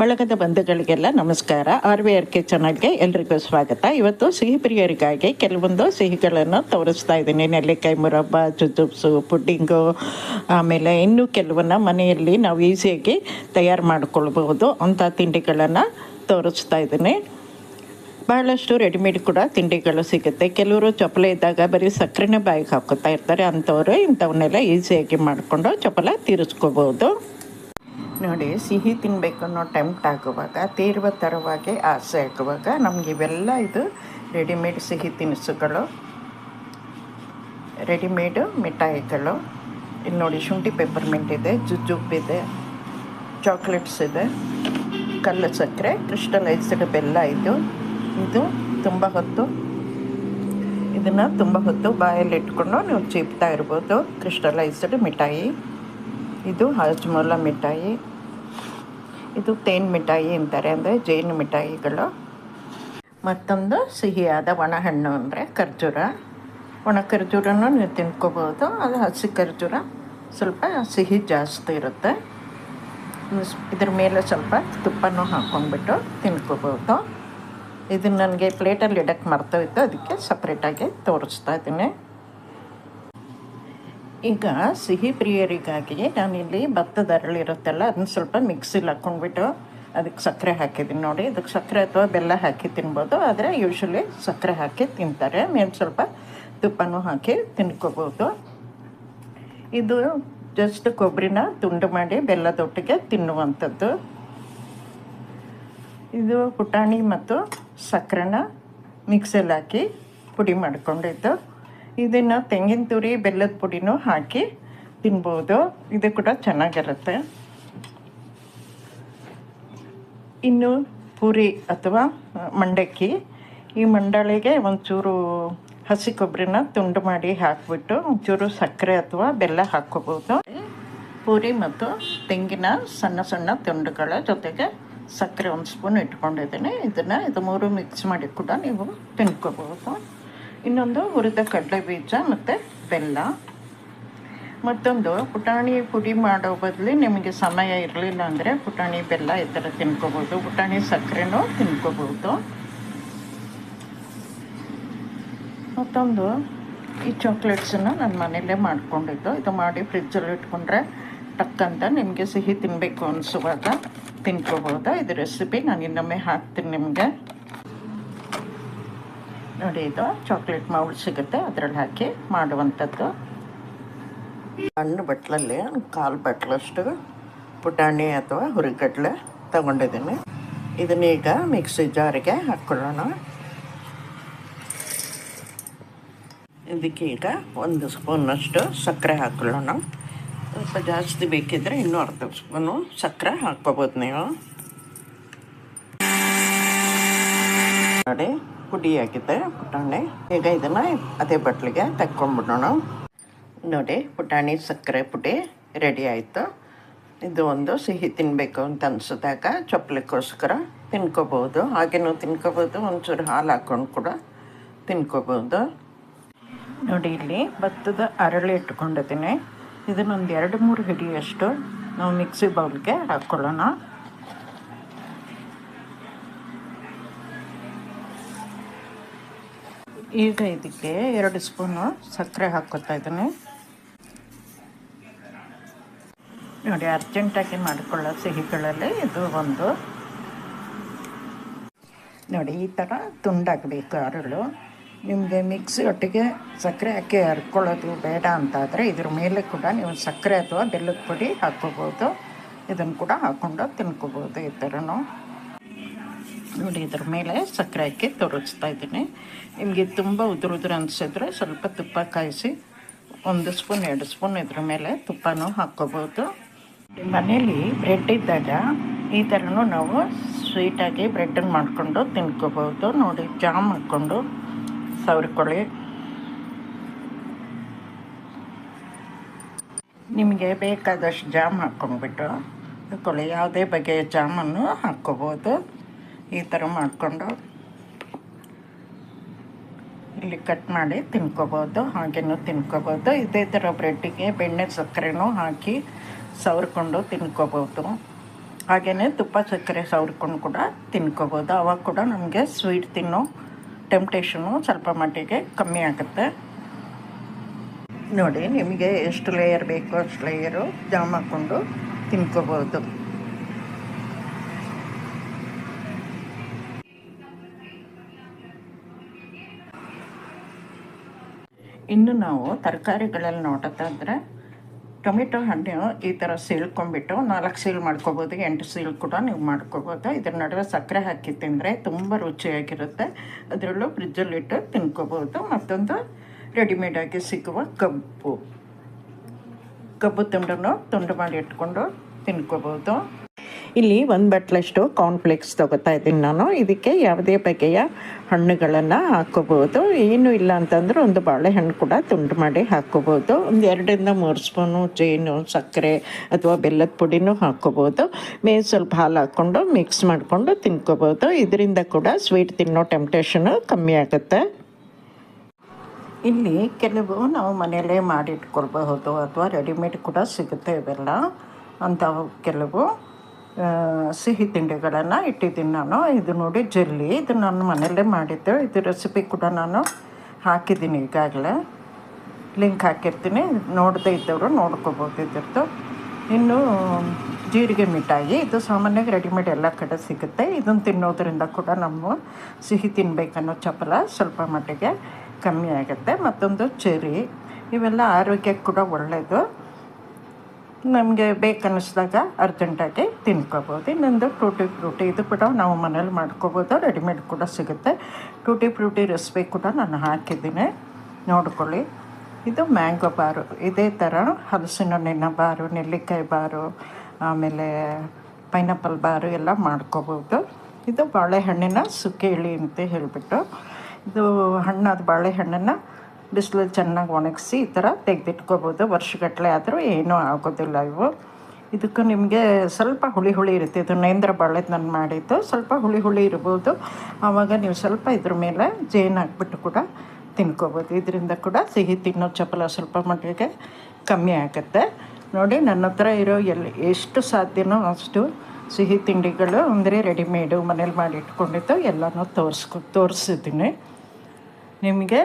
ಬಳಗದ ಬಂಧುಗಳಿಗೆಲ್ಲ ನಮಸ್ಕಾರ. RVRK ಚಾನಲ್ಗೆ ಎಲ್ರಿಗೂ ಸ್ವಾಗತ. ಇವತ್ತು ಸಿಹಿ ಪ್ರಿಯರಿಗಾಗಿ ಕೆಲವೊಂದು ಸಿಹಿಗಳನ್ನು ತೋರಿಸ್ತಾ ಇದ್ದೀನಿ. ನೆಲ್ಲಿಕಾಯಿ ಮುರಬ್ಬ, ಜುಜುಬ್ಸು, ಪುಡ್ಡಿಂಗು, ಆಮೇಲೆ ಇನ್ನೂ ಕೆಲವನ್ನ ಮನೆಯಲ್ಲಿ ನಾವು ಈಸಿಯಾಗಿ ತಯಾರು ಮಾಡ್ಕೊಳ್ಬಹುದು ಅಂಥ ತಿಂಡಿಗಳನ್ನು ತೋರಿಸ್ತಾ ಇದ್ದೀನಿ. ಬಹಳಷ್ಟು ರೆಡಿಮೇಡ್ ಕೂಡ ತಿಂಡಿಗಳು ಸಿಗುತ್ತೆ. ಕೆಲವರು ಚಪಲ ಇದ್ದಾಗ ಬರೀ ಸಕ್ಕರೆನೇ ಬಾಯಿಗೆ ಹಾಕೋತಾ ಇರ್ತಾರೆ. ಅಂಥವರು ಇಂಥವನ್ನೆಲ್ಲ ಈಸಿಯಾಗಿ ಮಾಡಿಕೊಂಡು ಚಪಲ ತೀರಿಸ್ಕೋಬೋದು. ನೋಡಿ, ಸಿಹಿ ತಿನ್ನಬೇಕು ಅನ್ನೋ ಟೆಂಪ್ಟ್ ಆಗುವಾಗ, ತೀರುವ ಥರವಾಗಿ ಆಸೆ ಆಗುವಾಗ ನಮಗೆ ಇವೆಲ್ಲ ಇದು ರೆಡಿಮೇಡ್ ಸಿಹಿ ತಿನಿಸುಗಳು, ರೆಡಿಮೇಡು ಮಿಠಾಯಿಗಳು. ಇಲ್ಲಿ ನೋಡಿ, ಶುಂಠಿ ಪೆಪ್ಪರ್ಮೆಂಟ್ ಇದೆ, ಜುಜುಬ್ ಇದೆ, ಚಾಕ್ಲೇಟ್ಸ್ ಇದೆ, ಕಲ್ಲು ಸಕ್ಕರೆ, ಕ್ರಿಸ್ಟಲೈಸ್ಡ್ ಬೆಲ್ಲ. ಇದು ತುಂಬ ಹೊತ್ತು ಇದನ್ನು ತುಂಬ ಹೊತ್ತು ಬಾಯಲ್ಲಿ ಇಟ್ಕೊಂಡು ನೀವು ಚೀಪ್ತಾ ಇರ್ಬೋದು. ಕ್ರಿಸ್ಟಲೈಸ್ಡ್ ಮಿಠಾಯಿ. ಇದು ಹಾಜ್ಮೋಲಾ ಮಿಠಾಯಿ. ಇದು ತೇನ್ ಮಿಠಾಯಿ ಅಂತಾರೆ, ಅಂದರೆ ಜೇನು ಮಿಠಾಯಿಗಳು. ಮತ್ತೊಂದು ಸಿಹಿಯಾದ ಒಣಹಣ್ಣು ಅಂದರೆ ಖರ್ಜೂರ. ಒಣ ಖರ್ಜೂರನೂ ನೀವು ತಿನ್ಕೋಬೋದು. ಅದು ಹಸಿ ಖರ್ಜೂರ ಸ್ವಲ್ಪ ಸಿಹಿ ಜಾಸ್ತಿ ಇರುತ್ತೆ. ಇದ್ರ ಮೇಲೆ ಸ್ವಲ್ಪ ತುಪ್ಪನೂ ಹಾಕ್ಕೊಂಡ್ಬಿಟ್ಟು ತಿನ್ಕೋಬೋದು. ಇದನ್ನು ನನಗೆ ಪ್ಲೇಟಲ್ಲಿ ಇಡಕ್ಕೆ ಮರ್ತೋಯ್ತು, ಅದಕ್ಕೆ ಸಪ್ರೇಟಾಗಿ ತೋರಿಸ್ತಾ ಇದ್ದೀನಿ. ಈಗ ಸಿಹಿ ಪ್ರಿಯರಿಗಾಗಿ ನಾನಿಲ್ಲಿ ಭತ್ತದ ಅರಳಿರುತ್ತಲ್ಲ, ಅದನ್ನ ಸ್ವಲ್ಪ ಮಿಕ್ಸಿಲಿ ಹಾಕ್ಕೊಂಡ್ಬಿಟ್ಟು ಅದಕ್ಕೆ ಸಕ್ಕರೆ ಹಾಕಿದ್ದೀನಿ. ನೋಡಿ, ಇದಕ್ಕೆ ಸಕ್ಕರೆ ಅಥವಾ ಬೆಲ್ಲ ಹಾಕಿ ತಿನ್ಬೋದು, ಆದರೆ ಯೂಶ್ವಲಿ ಸಕ್ಕರೆ ಹಾಕಿ ತಿಂತಾರೆ. ಮೇಲೆ ಸ್ವಲ್ಪ ತುಪ್ಪನೂ ಹಾಕಿ ತಿನ್ಕೋಬೋದು. ಇದು ಜಸ್ಟ್ ಕೊಬ್ಬರಿನ ತುಂಡು ಮಾಡಿ ಬೆಲ್ಲದೊಟ್ಟಿಗೆ ತಿನ್ನುವಂಥದ್ದು. ಇದು ಪುಟಾಣಿ ಮತ್ತು ಸಕ್ಕರೆನ ಮಿಕ್ಸಲ್ಲಿ ಹಾಕಿ ಪುಡಿ ಮಾಡಿಕೊಂಡಿದ್ದು. ಇದನ್ನು ತೆಂಗಿನ ತುರಿ, ಬೆಲ್ಲದ ಪುಡಿನೂ ಹಾಕಿ ತಿನ್ಬೋದು. ಇದು ಕೂಡ ಚೆನ್ನಾಗಿರುತ್ತೆ. ಇನ್ನು ಪೂರಿ ಅಥವಾ ಮಂಡಕ್ಕಿ, ಈ ಮಂಡಳಿಗೆ ಒಂಚೂರು ಹಸಿ ಕೊಬ್ಬರಿನ ತುಂಡು ಮಾಡಿ ಹಾಕಿಬಿಟ್ಟು ಒಂಚೂರು ಸಕ್ಕರೆ ಅಥವಾ ಬೆಲ್ಲ ಹಾಕ್ಕೋಬೋದು. ಪೂರಿ ಮತ್ತು ತೆಂಗಿನ ಸಣ್ಣ ಸಣ್ಣ ತುಂಡುಗಳ ಜೊತೆಗೆ ಸಕ್ಕರೆ ಒಂದು ಸ್ಪೂನ್ ಇಟ್ಕೊಂಡಿದ್ದೀನಿ. ಇದು ಮೂರು ಮಿಕ್ಸ್ ಮಾಡಿ ಕೂಡ ನೀವು ತಿನ್ಕೋಬೋದು. ಇನ್ನೊಂದು ಹುರಿದ ಕಡಲೆ ಬೀಜ ಮತ್ತು ಬೆಲ್ಲ. ಮತ್ತೊಂದು ಪುಟಾಣಿ ಪುಡಿ ಮಾಡೋ ಬದಲು ನಿಮಗೆ ಸಮಯ ಇರಲಿಲ್ಲ ಅಂದರೆ ಪುಟಾಣಿ ಬೆಲ್ಲ ಈ ಥರ ತಿನ್ಕೋಬೋದು. ಪುಟಾಣಿ ಸಕ್ಕರೆನೂ ತಿನ್ಕೋಬೋದು. ಮತ್ತೊಂದು ಈ ಚಾಕ್ಲೇಟ್ಸನ್ನು ನನ್ನ ಮನೆಯಲ್ಲೇ ಮಾಡ್ಕೊಂಡಿದ್ದು. ಇದು ಮಾಡಿ ಫ್ರಿಜ್ಜಲ್ಲಿ ಇಟ್ಕೊಂಡ್ರೆ ಟಕ್ಕಂತ ನಿಮಗೆ ಸಿಹಿ ತಿನ್ನಬೇಕು ಅನಿಸುವಾಗ ತಿನ್ಕೋಬೋದು. ಇದು ರೆಸಿಪಿ ನಾನು ಇನ್ನೊಮ್ಮೆ ಹಾಕ್ತೀನಿ ನಿಮಗೆ. ನೋಡಿ, ಇದು ಚಾಕ್ಲೇಟ್ ಮೌಲ್ಡ್ ಸಿಗುತ್ತೆ, ಅದರಲ್ಲಿ ಹಾಕಿ ಮಾಡುವಂಥದ್ದು. ಸಣ್ಣ ಬಟ್ಲಲ್ಲಿ ಕಾಲು ಬಟ್ಲಷ್ಟು ಪುಟಾಣಿ ಅಥವಾ ಹುರಿಗಡ್ಲೆ ತಗೊಂಡಿದ್ದೀನಿ. ಇದನ್ನೀಗ ಮಿಕ್ಸಿ ಜಾರಿಗೆ ಹಾಕ್ಕೊಳ್ಳೋಣ. ಇದಕ್ಕೆ ಈಗ 1 ಸ್ಪೂನಷ್ಟು ಸಕ್ಕರೆ ಹಾಕ್ಕೊಳ್ಳೋಣ. ಸ್ವಲ್ಪ ಜಾಸ್ತಿ ಬೇಕಿದ್ರೆ ಇನ್ನೂ ಅರ್ಧ ಸ್ಪೂನು ಸಕ್ಕರೆ ಹಾಕ್ಕೋಬೋದು ನೀವು. ನೋಡಿ, ಪುಡಿಯಾಗಿದೆ ಪುಟಾಣಿ. ಈಗ ಇದನ್ನು ಅದೇ ಬಟ್ಲಿಗೆ ತಕ್ಕೊಂಡ್ಬಿಡೋಣ. ನೋಡಿ, ಪುಟಾಣಿ ಸಕ್ಕರೆ ಪುಡಿ ರೆಡಿ ಆಯಿತು. ಇದು ಒಂದು ಸಿಹಿ ತಿನ್ನಬೇಕು ಅಂತ ಅನಿಸಿದಾಗ ಚಪ್ಪಲಿಗೋಸ್ಕರ ತಿನ್ಕೋಬೋದು. ಹಾಗೇನೂ ತಿನ್ಕೋಬೋದು, ಒಂಚೂರು ಹಾಲು ಹಾಕ್ಕೊಂಡು ಕೂಡ ತಿನ್ಕೋಬೋದು. ನೋಡಿ, ಇಲ್ಲಿ ಭತ್ತದ ಅರಳಿ ಇಟ್ಕೊಂಡಿದ್ದೀನಿ. ಇದನ್ನೊಂದು 2-3 ಹಿಡಿಯಷ್ಟು ನಾವು ಮಿಕ್ಸಿ ಬೌಲ್ಗೆ ಹಾಕ್ಕೊಳ್ಳೋಣ. ಈಗ ಇದಕ್ಕೆ 2 ಸ್ಪೂನು ಸಕ್ಕರೆ ಹಾಕ್ಕೊತಾ ಇದ್ದೀನಿ. ನೋಡಿ, ಅರ್ಜೆಂಟಾಗಿ ಮಾಡಿಕೊಳ್ಳೋ ಸಿಹಿಗಳಲ್ಲಿ ಇದು ಒಂದು. ನೋಡಿ, ಈ ಥರ ತುಂಡಾಗಬೇಕು ಅರಳು. ನಿಮಗೆ ಮಿಕ್ಸಿ ಒಟ್ಟಿಗೆ ಸಕ್ಕರೆ ಹಾಕಿ ಹರ್ಕೊಳ್ಳೋದು ಬೇಡ ಅಂತಾದರೆ ಇದ್ರ ಮೇಲೆ ಕೂಡ ನೀವು ಸಕ್ಕರೆ ಅಥವಾ ಬೆಲ್ಲದ ಪುಡಿ ಹಾಕ್ಕೋಬೋದು. ಇದನ್ನು ಕೂಡ ಹಾಕ್ಕೊಂಡು ತಿನ್ಕೋಬೋದು ಈ ಥರನೂ. ನೋಡಿ, ಇದ್ರ ಮೇಲೆ ಸಕ್ಕರೆ ಹಾಕಿ ತೋರಿಸ್ತಾ ಇದ್ದೀನಿ. ನಿಮಗೆ ತುಂಬ ಉದುರು ಅನಿಸಿದ್ರೆ ಸ್ವಲ್ಪ ತುಪ್ಪ ಕಾಯಿಸಿ 1 ಸ್ಪೂನ್ 2 ಸ್ಪೂನ್ ಇದ್ರ ಮೇಲೆ ತುಪ್ಪನೂ ಹಾಕ್ಕೋಬೋದು. ಮನೇಲಿ ಬ್ರೆಡ್ ಇದ್ದಾಗ ಈ ಥರನೂ ನಾವು ಸ್ವೀಟಾಗಿ ಬ್ರೆಡ್ಡನ್ನು ಮಾಡಿಕೊಂಡು ತಿನ್ಕೋಬೋದು. ನೋಡಿ, ಜಾಮ್ ಹಾಕ್ಕೊಂಡು ಸವರ್ಕೊಳ್ಳಿ. ನಿಮಗೆ ಬೇಕಾದಷ್ಟು ಜಾಮ್ ಹಾಕ್ಕೊಂಡ್ಬಿಟ್ಟು ಹಾಕ್ಕೊಳ್ಳಿ. ಯಾವುದೇ ಬಗೆಯ ಜಾಮನ್ನು ಹಾಕ್ಕೋಬೋದು. ಈ ಥರ ಮಾಡಿಕೊಂಡು ಇಲ್ಲಿ ಕಟ್ ಮಾಡಿ ತಿನ್ಕೋಬೋದು, ಹಾಗೇನೂ ತಿನ್ಕೋಬೋದು. ಇದೇ ಥರ ಬ್ರೆಡ್ಡಿಗೆ ಬೆಣ್ಣೆ ಸಕ್ಕರೆನೂ ಹಾಕಿ ಸವರ್ಕೊಂಡು ತಿನ್ಕೋಬೋದು. ಹಾಗೆಯೇ ತುಪ್ಪ ಸಕ್ಕರೆ ಸವರ್ಕೊಂಡು ಕೂಡ ತಿನ್ಕೋಬೋದು. ಅವಾಗ ಕೂಡ ನಮಗೆ ಸ್ವೀಟ್ ತಿನ್ನೋ ಟೆಂಪ್ಟೇಷನು ಸ್ವಲ್ಪ ಮಟ್ಟಿಗೆ ಕಮ್ಮಿ ಆಗುತ್ತೆ. ನೋಡಿ, ನಿಮಗೆ ಎಷ್ಟು ಲೇಯರ್ ಬೇಕೋ ಅಷ್ಟು ಲೇಯರು ಜಾಮ್ ಹಾಕ್ಕೊಂಡು ತಿನ್ಕೋಬೋದು. ಇನ್ನು ನಾವು ತರಕಾರಿಗಳಲ್ಲಿ ನೋಡೋದಾದರೆ ಟೊಮೆಟೊ ಹಣ್ಣು ಈ ಥರ ಸೀಳ್ಕೊಂಡ್ಬಿಟ್ಟು 4 ಸೀಲ್ ಮಾಡ್ಕೋಬೋದು, 8 ಸೀಲ್ ಕೂಡ ನೀವು ಮಾಡ್ಕೋಬೋದು. ಇದ್ರ ನಡುವೆ ಸಕ್ಕರೆ ಹಾಕಿ ತಿಂದರೆ ತುಂಬ ರುಚಿಯಾಗಿರುತ್ತೆ. ಅದರಲ್ಲೂ ಫ್ರಿಜ್ಜಲ್ಲಿಟ್ಟು ತಿನ್ಕೋಬೋದು. ಮತ್ತೊಂದು ರೆಡಿಮೇಡಾಗಿ ಸಿಗುವ ಕಬ್ಬು ತುಂಡು ಮಾಡಿ ಇಟ್ಕೊಂಡು ತಿನ್ಕೋಬೋದು. ಇಲ್ಲಿ 1 ಬಟ್ಲಷ್ಟು ಕಾರ್ನ್ಫ್ಲೇಕ್ಸ್ ತೊಗೋತಾ ಇದ್ದೀನಿ ನಾನು. ಇದಕ್ಕೆ ಯಾವುದೇ ಬಗೆಯ ಹಣ್ಣುಗಳನ್ನು ಹಾಕ್ಕೋಬೋದು. ಏನೂ ಇಲ್ಲ ಅಂತಂದ್ರೆ ಒಂದು ಬಾಳೆಹಣ್ಣು ಕೂಡ ತುಂಡು ಮಾಡಿ ಹಾಕ್ಕೋಬೋದು. ಒಂದು 2-3 ಸ್ಪೂನು ಜೇನು, ಸಕ್ಕರೆ ಅಥವಾ ಬೆಲ್ಲದ ಪುಡಿನೂ ಹಾಕ್ಕೋಬೋದು. ಮೇಲೆ ಸ್ವಲ್ಪ ಹಾಲು ಹಾಕ್ಕೊಂಡು ಮಿಕ್ಸ್ ಮಾಡಿಕೊಂಡು ತಿನ್ಕೋಬೋದು. ಇದರಿಂದ ಕೂಡ ಸ್ವೀಟ್ ತಿನ್ನೋ ಟೆಂಪ್ಟೇಷನು ಕಮ್ಮಿ ಆಗುತ್ತೆ. ಇಲ್ಲಿ ಕೆಲವು ನಾವು ಮನೆಯಲ್ಲೇ ಮಾಡಿಟ್ಕೊಳ್ಬಹುದು ಅಥವಾ ರೆಡಿಮೇಡ್ ಕೂಡ ಸಿಗುತ್ತೆ. ಇವೆಲ್ಲ ಅಂಥವು ಕೆಲವು ಸಿಹಿ ತಿಂಡಿಗಳನ್ನು ಇಟ್ಟಿದ್ದೀನಿ ನಾನು. ಇದು ನೋಡಿ ಜೆಲ್ಲಿ, ಇದು ನಾನು ಮನೆಯಲ್ಲೇ ಮಾಡಿದ್ದೆ. ಇದು ರೆಸಿಪಿ ಕೂಡ ನಾನು ಹಾಕಿದ್ದೀನಿ, ಈಗಾಗಲೇ ಲಿಂಕ್ ಹಾಕಿರ್ತೀನಿ. ನೋಡದೇ ಇದ್ದವರು ನೋಡ್ಕೋಬೋದು ಇದ್ರದ್ದು. ಇನ್ನು ಜೀರಿಗೆ ಮಿಠಾಯಿ, ಇದು ಸಾಮಾನ್ಯವಾಗಿ ರೆಡಿಮೇಡ್ ಎಲ್ಲ ಕಡೆ ಸಿಗುತ್ತೆ. ಇದನ್ನು ತಿನ್ನೋದ್ರಿಂದ ಕೂಡ ನಮ್ಮ ಸಿಹಿ ತಿನ್ನಬೇಕನ್ನೋ ಚಪಲ ಸ್ವಲ್ಪ ಮಟ್ಟಿಗೆ ಕಮ್ಮಿ ಆಗುತ್ತೆ. ಮತ್ತೊಂದು ಚೆರಿ, ಇವೆಲ್ಲ ಆರೋಗ್ಯಕ್ಕೆ ಕೂಡ ಒಳ್ಳೆಯದು. ನಮಗೆ ಬೇಕನ್ನಿಸ್ದಾಗ ಅರ್ಜೆಂಟಾಗಿ ತಿನ್ಕೋಬೋದು. ಇನ್ನೊಂದು ಟೂಟಿ ಫ್ರೂಟಿ, ಇದು ಕೂಡ ನಾವು ಮನೇಲಿ ಮಾಡ್ಕೋಬೋದು, ರೆಡಿಮೇಡ್ ಕೂಡ ಸಿಗುತ್ತೆ. ಟೂಟಿ ಫ್ರೂಟಿ ರೆಸಿಪಿ ಕೂಡ ನಾನು ಹಾಕಿದ್ದೀನಿ, ನೋಡ್ಕೊಳ್ಳಿ. ಇದು ಮ್ಯಾಂಗೋ ಬಾರು, ಇದೇ ಥರ ಹಲಸಿನ ಹಣ್ಣಿನ ಬಾರು, ನೆಲ್ಲಿಕಾಯಿ ಬಾರು, ಆಮೇಲೆ ಪೈನಾಪಲ್ ಬಾರು ಎಲ್ಲ ಮಾಡ್ಕೋಬೋದು. ಇದು ಬಾಳೆಹಣ್ಣಿನ ಸುಕ್ಕೇಳಿ ಅಂತ ಹೇಳಿಬಿಟ್ಟು, ಇದು ಹಣ್ಣಾದ ಬಾಳೆಹಣ್ಣನ್ನು ಬಿಸಿಲಲ್ಲಿ ಚೆನ್ನಾಗಿ ಒಣಗಿಸಿ ಈ ಥರ ತೆಗೆದಿಟ್ಕೋಬೋದು. ವರ್ಷಗಟ್ಟಲೆ ಆದರೂ ಏನೂ ಆಗೋದಿಲ್ಲ ಇವು. ಇದಕ್ಕೂ ನಿಮಗೆ ಸ್ವಲ್ಪ ಹುಳಿ ಇರುತ್ತೆ. ಇದು ನೇಂದ್ರ ಬಾಳೆದು ನಾನು ಮಾಡಿದ್ದು, ಸ್ವಲ್ಪ ಹುಳಿ ಇರ್ಬೋದು. ಆವಾಗ ನೀವು ಸ್ವಲ್ಪ ಇದ್ರ ಮೇಲೆ ಜೇನು ಹಾಕ್ಬಿಟ್ಟು ಕೂಡ ತಿನ್ಕೋಬೋದು. ಇದರಿಂದ ಕೂಡ ಸಿಹಿ ತಿನ್ನೋ ಚಪಲ ಸ್ವಲ್ಪ ಮಟ್ಟಿಗೆ ಕಮ್ಮಿ ಆಗುತ್ತೆ. ನೋಡಿ, ನನ್ನ ಹತ್ರ ಇರೋ ಎಷ್ಟು ಸಾಧ್ಯನೋ ಅಷ್ಟು ಸಿಹಿ ತಿಂಡಿಗಳು ಅಂದರೆ ರೆಡಿಮೇಡು ಮನೇಲಿ ಮಾಡಿ ಇಟ್ಕೊಂಡಿದ್ದು ಎಲ್ಲನೂ ತೋರಿಸಿದ್ದೀನಿ ನಿಮಗೆ.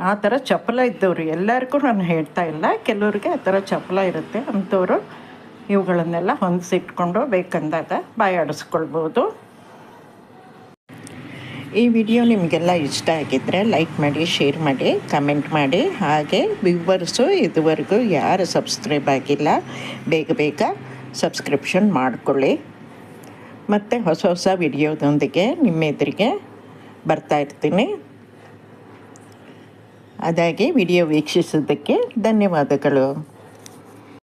ಆ ಥರ ಚಪಲ ಇದ್ದವರು ಎಲ್ಲರಿಗೂ ನಾನು ಹೇಳ್ತಾ ಇಲ್ಲ, ಕೆಲವ್ರಿಗೆ ಆ ಥರ ಚಪಲ ಇರುತ್ತೆ. ಅಂಥವರು ಇವುಗಳನ್ನೆಲ್ಲ ಹೊಂದಿಸಿಟ್ಕೊಂಡು ಬೇಕಂದಾಗ ಬಾಯಾಡಿಸ್ಕೊಳ್ಬೋದು. ಈ ವಿಡಿಯೋ ನಿಮಗೆಲ್ಲ ಇಷ್ಟ ಆಗಿದ್ದರೆ ಲೈಕ್ ಮಾಡಿ, ಶೇರ್ ಮಾಡಿ, ಕಮೆಂಟ್ ಮಾಡಿ. ಹಾಗೆ ವ್ಯೂವರ್ಸು ಇದುವರೆಗೂ ಯಾರು ಸಬ್ಸ್ಕ್ರೈಬ್ ಆಗಿಲ್ಲ ಬೇಗ ಸಬ್ಸ್ಕ್ರಿಪ್ಷನ್ ಮಾಡಿಕೊಳ್ಳಿ. ಮತ್ತು ಹೊಸ ವಿಡಿಯೋದೊಂದಿಗೆ ನಿಮ್ಮ ಎದುರಿಗೆ ಬರ್ತಾಯಿರ್ತೀನಿ. ಅದಾಗಿ ವಿಡಿಯೋ ವೀಕ್ಷಿಸಿದ್ದಕ್ಕೆ ಧನ್ಯವಾದಗಳು.